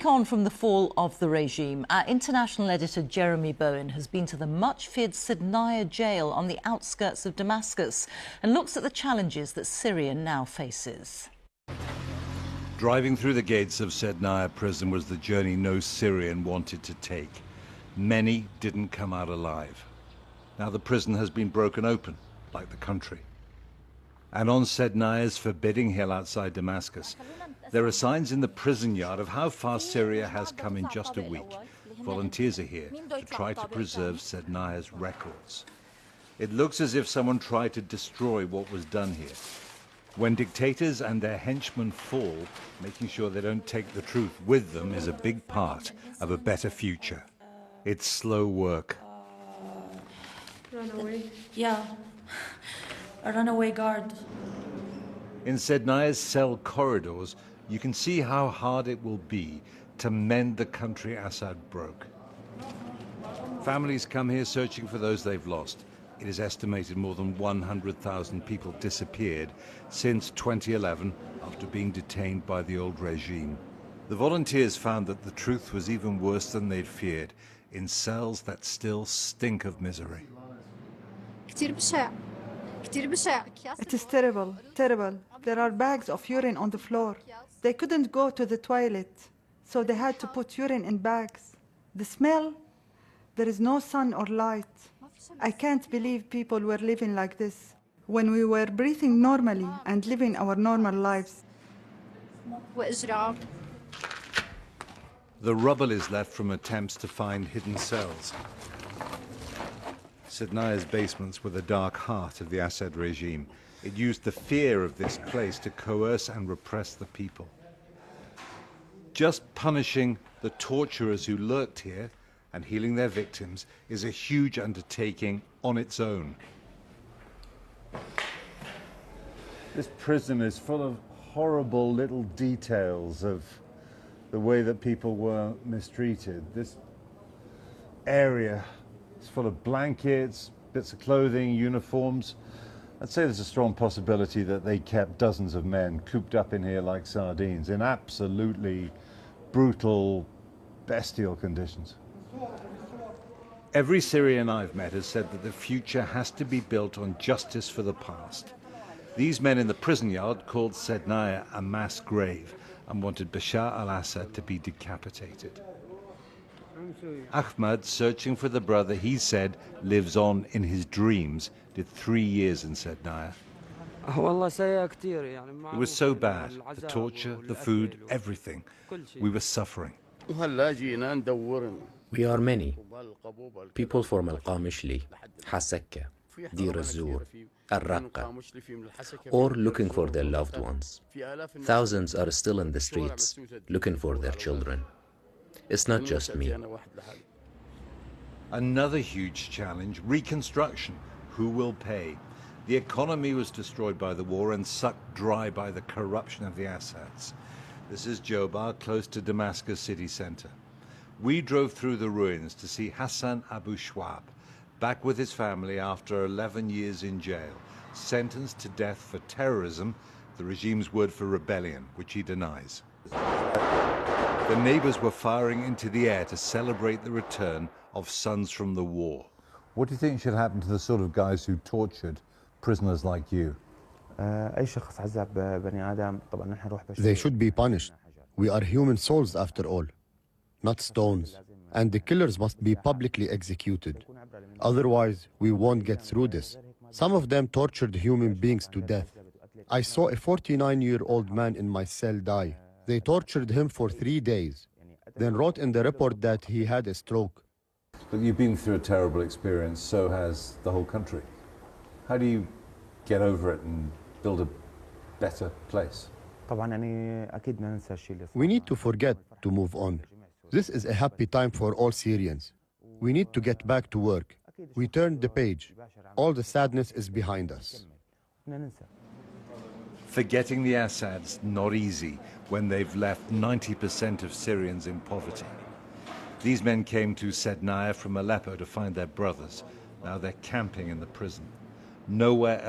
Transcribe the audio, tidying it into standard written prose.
week on from the fall of the regime, our international editor Jeremy Bowen has been to the much-feared Sednaya jail on the outskirts of Damascus and looks at the challenges that Syria now faces. Driving through the gates of Sednaya prison was the journey no Syrian wanted to take. Many didn't come out alive. Now the prison has been broken open, like the country. And on Sednaya's forbidding hill outside Damascus, there are signs in the prison yard of how far Syria has come in just a week. Volunteers are here to try to preserve Sednaya's records. It looks as if someone tried to destroy what was done here. When dictators and their henchmen fall, making sure they don't take the truth with them is a big part of a better future. It's slow work. Runaway? Yeah. A runaway guard. In Sednaya's cell corridors, you can see how hard it will be to mend the country Assad broke. Families come here searching for those they've lost. It is estimated more than 100,000 people disappeared since 2011 after being detained by the old regime. The volunteers found that the truth was even worse than they'd feared, in cells that still stink of misery. It is terrible, terrible. There are bags of urine on the floor. They couldn't go to the toilet, so they had to put urine in bags. The smell, there is no sun or light. I can't believe people were living like this when we were breathing normally and living our normal lives. The rubble is left from attempts to find hidden cells. Sednaya's basements were the dark heart of the Assad regime. It used the fear of this place to coerce and repress the people. Just punishing the torturers who lurked here and healing their victims is a huge undertaking on its own. This prison is full of horrible little details of the way that people were mistreated. This area is full of blankets, bits of clothing, uniforms. I'd say there's a strong possibility that they kept dozens of men cooped up in here like sardines in absolutely brutal, bestial conditions. Every Syrian I've met has said that the future has to be built on justice for the past. These men in the prison yard called Sednaya a mass grave and wanted Bashar al-Assad to be decapitated. Ahmad, searching for the brother he said lives on in his dreams, did 3 years in Sednaya. It was so bad, the torture, the food, everything. We were suffering. We are many. People from Al-Qamishli, Hasakka, Dir al-Zur, Al-Raqqa, or looking for their loved ones. Thousands are still in the streets, looking for their children. It's not just me. Another huge challenge, reconstruction. Who will pay? The economy was destroyed by the war and sucked dry by the corruption of the Assads. This is Jobar, close to Damascus city center. We drove through the ruins to see Hassan Abu Shwab, back with his family after 11 years in jail, sentenced to death for terrorism, the regime's word for rebellion, which he denies. The neighbors were firing into the air to celebrate the return of sons from the war. What do you think should happen to the sort of guys who tortured prisoners like you? They should be punished. We are human souls after all, not stones. And the killers must be publicly executed. Otherwise, we won't get through this. Some of them tortured human beings to death. I saw a 49-year-old man in my cell die. They tortured him for 3 days, then wrote in the report that he had a stroke. But you've been through a terrible experience, so has the whole country. How do you get over it and build a better place? We need to forget to move on. This is a happy time for all Syrians. We need to get back to work. We turned the page. All the sadness is behind us. Forgetting the Assads, not easy when they've left 90% of Syrians in poverty. These men came to Sednaya from Aleppo to find their brothers. Now they're camping in the prison. Nowhere